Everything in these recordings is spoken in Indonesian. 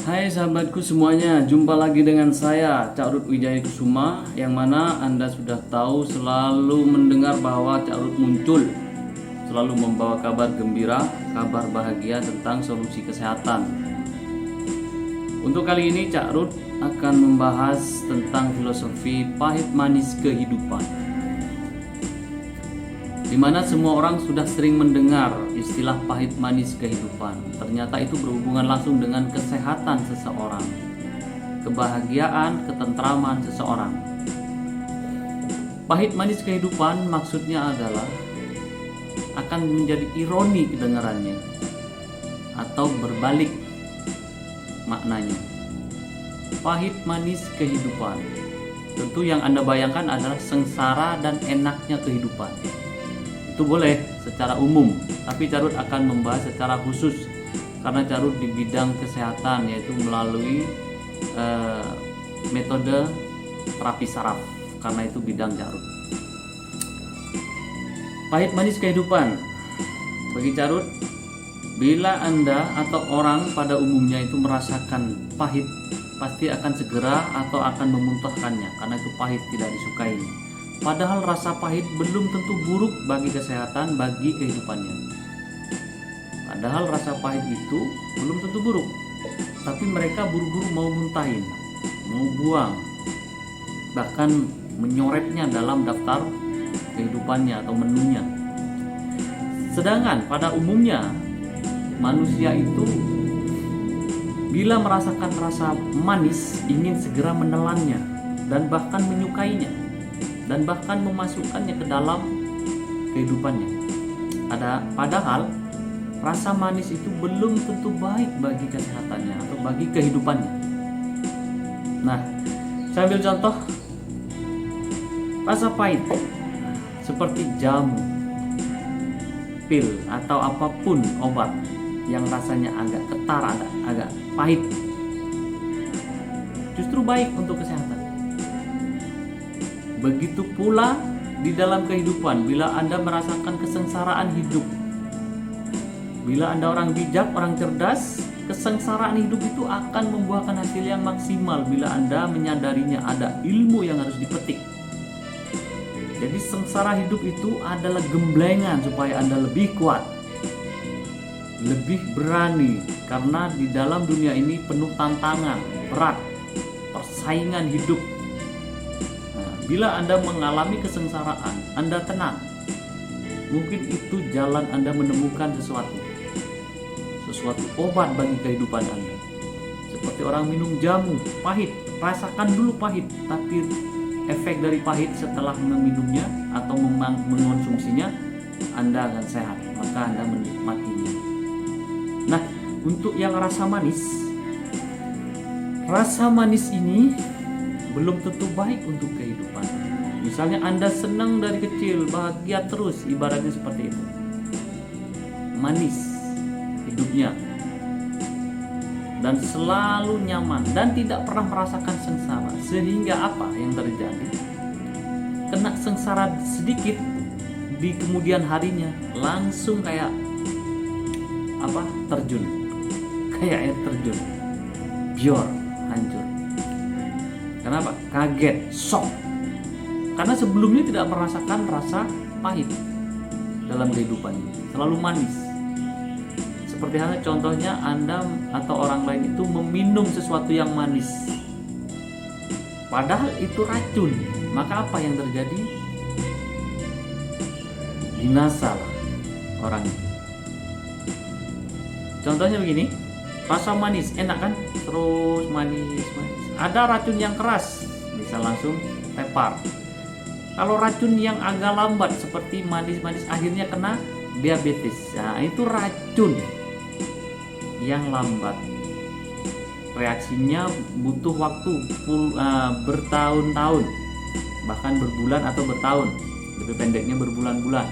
Hai sahabatku semuanya, jumpa lagi dengan saya Cak Rud Wijaya Kusuma, yang mana Anda sudah tahu selalu mendengar bahwa Cak Rud muncul selalu membawa kabar gembira, kabar bahagia tentang solusi kesehatan. Untuk kali ini Cak Rud akan membahas tentang filosofi pahit manis kehidupan, di mana semua orang sudah sering mendengar istilah pahit manis kehidupan. Ternyata itu berhubungan langsung dengan kesehatan seseorang, kebahagiaan, ketentraman seseorang. Pahit manis kehidupan maksudnya adalah akan menjadi ironi kedengarannya atau berbalik maknanya. Pahit manis kehidupan, tentu yang Anda bayangkan adalah sengsara dan enaknya kehidupan. Itu boleh secara umum, tapi Cak Rud akan membahas secara khusus karena Cak Rud di bidang kesehatan, yaitu melalui metode terapi saraf, karena itu bidang Cak Rud. Pahit manis kehidupan bagi Cak Rud, bila Anda atau orang pada umumnya itu merasakan pahit, pasti akan segera atau akan memuntahkannya karena itu pahit, tidak disukai. Padahal rasa pahit belum tentu buruk bagi kesehatan, bagi kehidupannya. Padahal rasa pahit itu belum tentu buruk, tapi mereka buru-buru mau muntahin, mau buang, bahkan menyoretnya dalam daftar kehidupannya atau menunya. Sedangkan pada umumnya manusia itu bila merasakan rasa manis ingin segera menelannya dan bahkan menyukainya, dan bahkan memasukkannya ke dalam kehidupannya. Padahal rasa manis itu belum tentu baik bagi kesehatannya atau bagi kehidupannya. Nah, saya ambil contoh rasa pahit seperti jamu, pil atau apapun obat yang rasanya agak ketar, agak pahit, justru baik untuk kesehatan. Begitu pula di dalam kehidupan, bila Anda merasakan kesengsaraan hidup, bila Anda orang bijak, orang cerdas, kesengsaraan hidup itu akan membuahkan hasil yang maksimal bila Anda menyadarinya. Ada ilmu yang harus dipetik. Jadi sengsara hidup itu adalah gemblengan supaya Anda lebih kuat, lebih berani, karena di dalam dunia ini penuh tantangan, berat, persaingan hidup. Bila Anda mengalami kesengsaraan, Anda tenang. Mungkin itu jalan Anda menemukan sesuatu obat bagi kehidupan Anda. Seperti orang minum jamu, pahit, rasakan dulu pahit, tapi efek dari pahit setelah meminumnya atau mengonsumsinya, Anda akan sehat, maka Anda menikmatinya. Nah, untuk yang rasa manis ini belum tentu baik untuk kehidupan. Misalnya Anda senang dari kecil, bahagia terus, ibaratnya seperti itu. Manis hidupnya dan selalu nyaman dan tidak pernah merasakan sengsara. Sehingga apa yang terjadi? Kena sengsara sedikit, di kemudian harinya langsung kayak terjun, kayak air terjun, bior, hancur. Kenapa? Kaget, shock. Karena sebelumnya tidak merasakan rasa pahit dalam kehidupannya, selalu manis. Seperti halnya contohnya Anda atau orang lain itu meminum sesuatu yang manis, padahal itu racun. Maka apa yang terjadi? Binasa orang itu. Contohnya begini, rasa manis enak kan? Terus manis. Ada racun yang keras, bisa langsung tepar. Kalau racun yang agak lambat seperti manis-manis, akhirnya kena diabetes. Nah, itu racun yang lambat. Reaksinya butuh waktu bertahun-tahun, bahkan berbulan atau bertahun. Lebih pendeknya berbulan-bulan.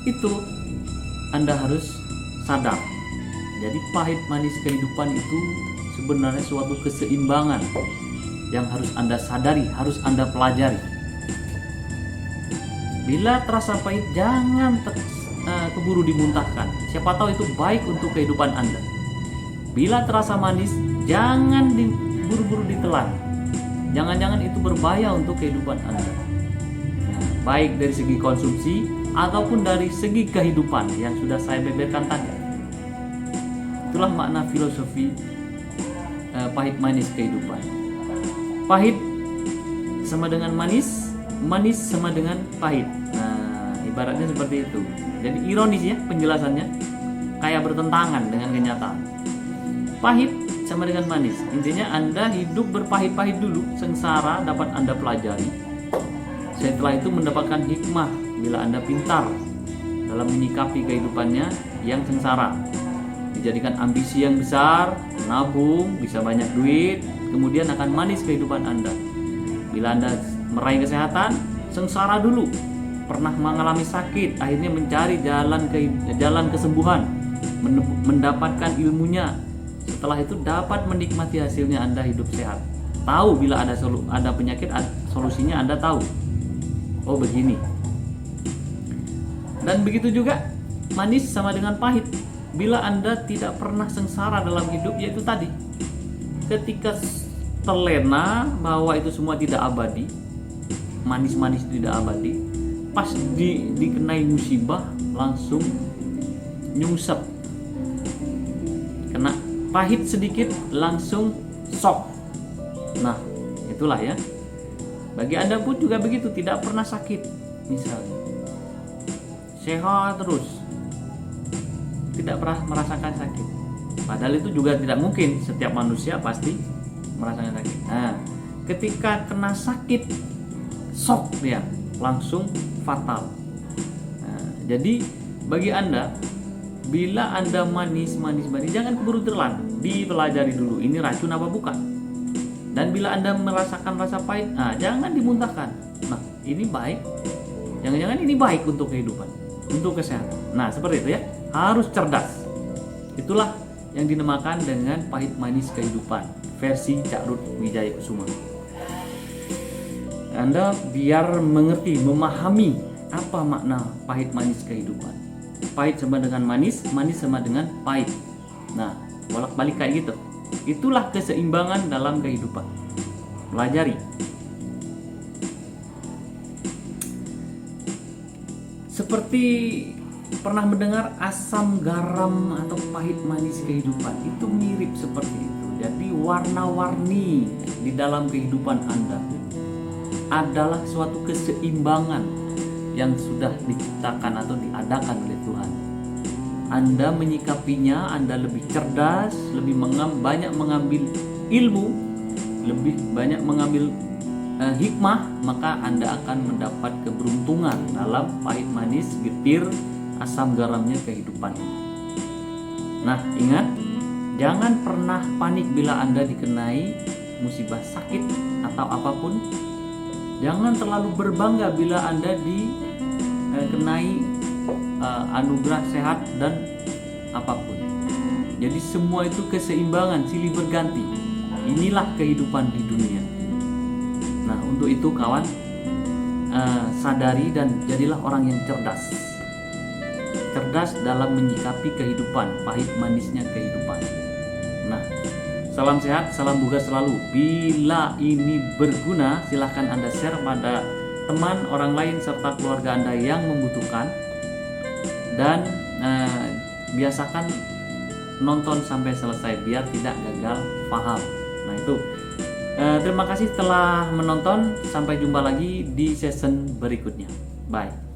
Itu Anda harus sadar. Jadi pahit manis kehidupan itu sebenarnya suatu keseimbangan yang harus Anda sadari, harus Anda pelajari. Bila terasa pahit, jangan keburu dimuntahkan. Siapa tahu itu baik untuk kehidupan Anda. Bila terasa manis, jangan buru-buru ditelan. Jangan-jangan itu berbahaya untuk kehidupan Anda. Baik dari segi konsumsi ataupun dari segi kehidupan yang sudah saya beberkan tadi. Itulah makna filosofi pahit manis kehidupan. Pahit sama dengan manis, manis sama dengan pahit. Nah, ibaratnya seperti itu. Jadi ironis ya penjelasannya, kayak bertentangan dengan kenyataan. Pahit sama dengan manis. Intinya Anda hidup berpahit-pahit dulu, sengsara dapat Anda pelajari. Setelah itu mendapatkan hikmah bila Anda pintar dalam menyikapi kehidupannya yang sengsara. Dijadikan ambisi yang besar, nabung, bisa banyak duit, kemudian akan manis kehidupan Anda. Bila Anda meraih kesehatan, sengsara dulu, pernah mengalami sakit, akhirnya mencari jalan kesembuhan, mendapatkan ilmunya. Setelah itu dapat menikmati hasilnya, Anda hidup sehat. Tahu bila ada penyakit, solusinya Anda tahu. Oh begini. Dan begitu juga manis sama dengan pahit. Bila Anda tidak pernah sengsara dalam hidup, yaitu tadi, ketika terlena bahwa itu semua tidak abadi, manis-manis tidak abadi, pas dikenai musibah langsung nyungsep, kena pahit sedikit langsung shock. Nah itulah ya, bagi Anda pun juga begitu, tidak pernah sakit misalnya, sehat terus, tidak pernah merasakan sakit. Padahal itu juga tidak mungkin, setiap manusia pasti merasakan sakit. Nah ketika kena sakit, shock dia, langsung fatal. Nah, jadi bagi Anda, bila Anda manis, jangan keburu telan, dipelajari dulu ini racun apa bukan. Dan bila Anda merasakan rasa pahit, jangan dimuntahkan. Nah, ini baik. Jangan-jangan ini baik untuk kehidupan, untuk kesehatan. Nah, seperti itu ya. Harus cerdas. Itulah yang dinamakan dengan pahit manis kehidupan, versi Cak Ruth Wijaya Kusuma. Anda biar mengerti, memahami apa makna pahit manis kehidupan. Pahit sama dengan manis, manis sama dengan pahit. Nah, bolak-balik kayak gitu. Itulah keseimbangan dalam kehidupan. Pelajari. Seperti pernah mendengar asam garam atau pahit manis kehidupan, itu mirip seperti itu. Jadi warna-warni di dalam kehidupan Anda adalah suatu keseimbangan yang sudah diciptakan atau diadakan oleh Tuhan. Anda menyikapinya, Anda lebih cerdas, lebih banyak mengambil ilmu, lebih banyak mengambil hikmah, maka Anda akan mendapat keberuntungan dalam pahit manis, getir, asam garamnya kehidupan. Nah, ingat, jangan pernah panik bila Anda dikenai musibah sakit atau apapun. Jangan terlalu berbangga bila Anda dikenai anugerah sehat dan apapun. Jadi semua itu keseimbangan, silih berganti. Inilah kehidupan di dunia. Nah, untuk itu kawan, sadari dan jadilah orang yang cerdas. Cerdas dalam menyikapi kehidupan, pahit manisnya kehidupan. Nah, salam sehat, salam buga selalu. Bila ini berguna, silahkan Anda share pada teman, orang lain, serta keluarga Anda yang membutuhkan. Dan biasakan nonton sampai selesai biar tidak gagal paham. Nah itu, terima kasih telah menonton. Sampai jumpa lagi di season berikutnya. Bye.